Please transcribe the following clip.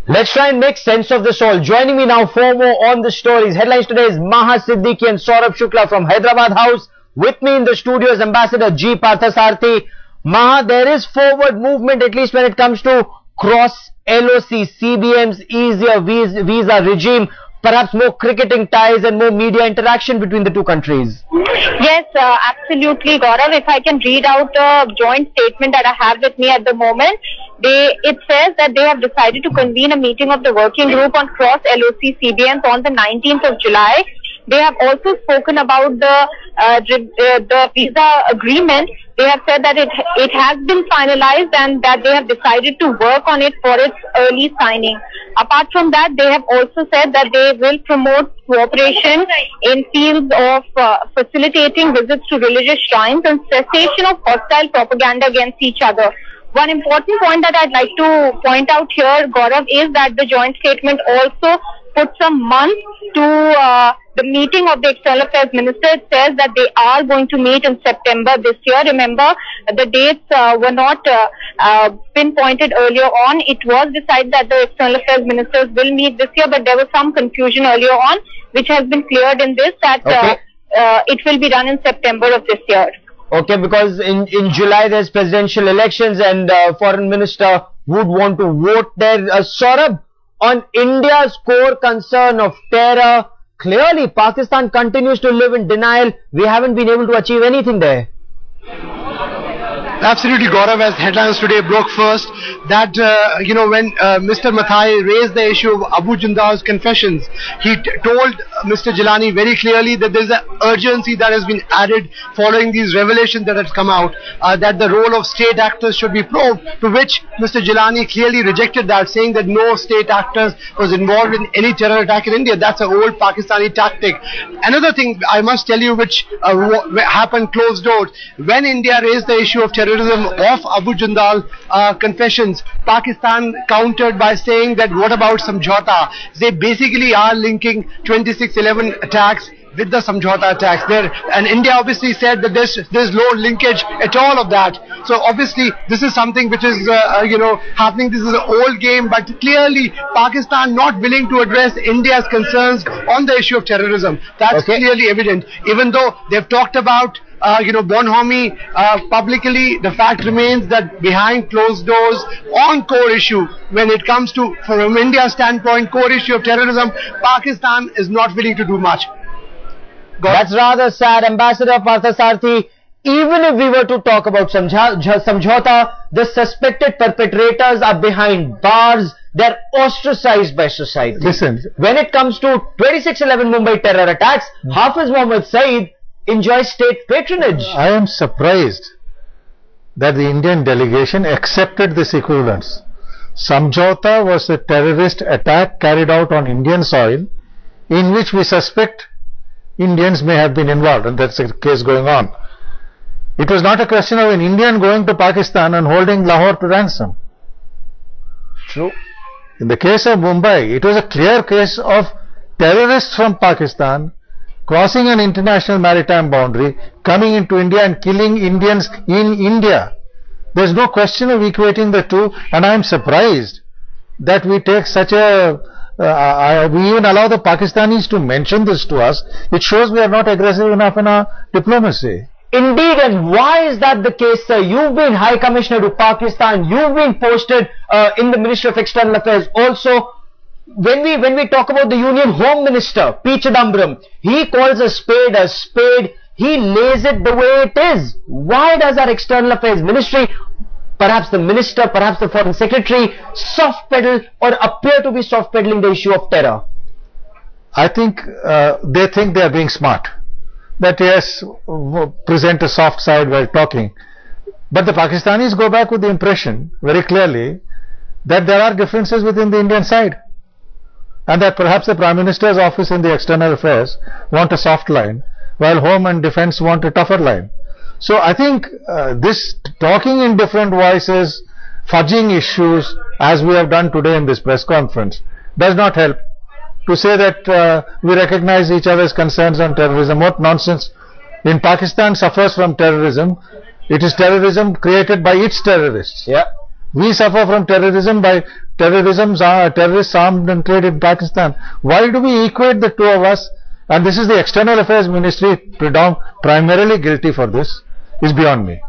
Let's try and make sense of this all. Joining me now for more on the stories. Headlines today is Maha Siddiqui and Saurabh Shukla from Hyderabad House. With me in the studio is Ambassador G. Parthasarthi. Maha, there is forward movement, at least when it comes to cross LOC, CBM's easier visa regime, perhaps more cricketing ties and more media interaction between the two countries. Yes, absolutely, Gaurav. If I can read out the joint statement that I have with me at the moment, it says that they have decided to convene a meeting of the working group on cross LOC CBMs on the 19th of July. They have also spoken about the visa agreement. They have said that it has been finalized and that they have decided to work on it for its early signing. Apart from that, they have also said that they will promote cooperation in fields of facilitating visits to religious shrines and cessation of hostile propaganda against each other. One important point that I'd like to point out here, Gaurav, is that the joint statement also puts a month to the meeting of the External Affairs Minister. It says that they are going to meet in September this year. Remember, the dates were not pinpointed earlier on. It was decided that the External Affairs Ministers will meet this year, but there was some confusion earlier on, which has been cleared in this, that it will be done in September of this year. Okay, because in July there's presidential elections and foreign minister would want to vote there. Saurabh, on India's core concern of terror, clearly Pakistan continues to live in denial. We haven't been able to achieve anything there. Absolutely, Gaurav, as headlines today broke first, that, when Mr. Mathai raised the issue of Abu Jindal's confessions, he told Mr. Jilani very clearly that there is an urgency that has been added following these revelations that have come out, that the role of state actors should be probed, to which Mr. Jilani clearly rejected that, saying that no state actors was involved in any terror attack in India. That's an old Pakistani tactic. Another thing I must tell you, which happened closed doors, when India raised the issue of terrorism of Abu Jindal confessions, Pakistan countered by saying that what about Samjhauta? They basically are linking 26/11 attacks with the Samjhauta attacks there, and India obviously said that there's no linkage at all of that. So obviously this is something which is happening. This is an old game, but clearly Pakistan not willing to address India's concerns on the issue of terrorism. That's clearly evident. Even though they've talked about Bonhomie publicly, the fact remains that behind closed doors on core issue, when it comes to, from India's standpoint, core issue of terrorism, Pakistan is not willing to do much. That's rather sad. Ambassador Parthasarthi, even if we were to talk about Samjhauta, the suspected perpetrators are behind bars. They're ostracized by society. Listen, when it comes to 26/11 Mumbai terror attacks, Hafiz Mohammed Saeed enjoys state patronage. I am surprised that the Indian delegation accepted this equivalence. Samjhauta was a terrorist attack carried out on Indian soil, in which we suspect Indians may have been involved, and that's the case going on. It was not a question of an Indian going to Pakistan and holding Lahore to ransom. True. In the case of Mumbai, it was a clear case of terrorists from Pakistan crossing an international maritime boundary, coming into India and killing Indians in India. There is no question of equating the two, and I am surprised that we take such a we even allow the Pakistanis to mention this to us. It shows we are not aggressive enough in our diplomacy. Indeed, and why is that the case, sir? You've been High Commissioner to Pakistan, you've been posted in the Ministry of External Affairs also. When we talk about the Union Home Minister, P. Chidambaram, he calls a spade, he lays it the way it is. Why does our External Affairs Ministry, perhaps the Minister, perhaps the Foreign Secretary, soft pedal or appear to be soft pedaling the issue of terror? I think they think they are being smart. That yes, present a soft side while talking. But the Pakistanis go back with the impression very clearly that there are differences within the Indian side, and that perhaps the Prime Minister's office in the External Affairs want a soft line, while Home and Defence want a tougher line. So I think this talking in different voices, fudging issues, as we have done today in this press conference, does not help. To say that we recognize each other's concerns on terrorism, what nonsense. In Pakistan suffers from terrorism. It is terrorism created by its terrorists. Yeah. We suffer from terrorism by terrorist armed and trade in Pakistan. Why do we equate the two of us? And this is the External Affairs Ministry primarily guilty for this, is beyond me.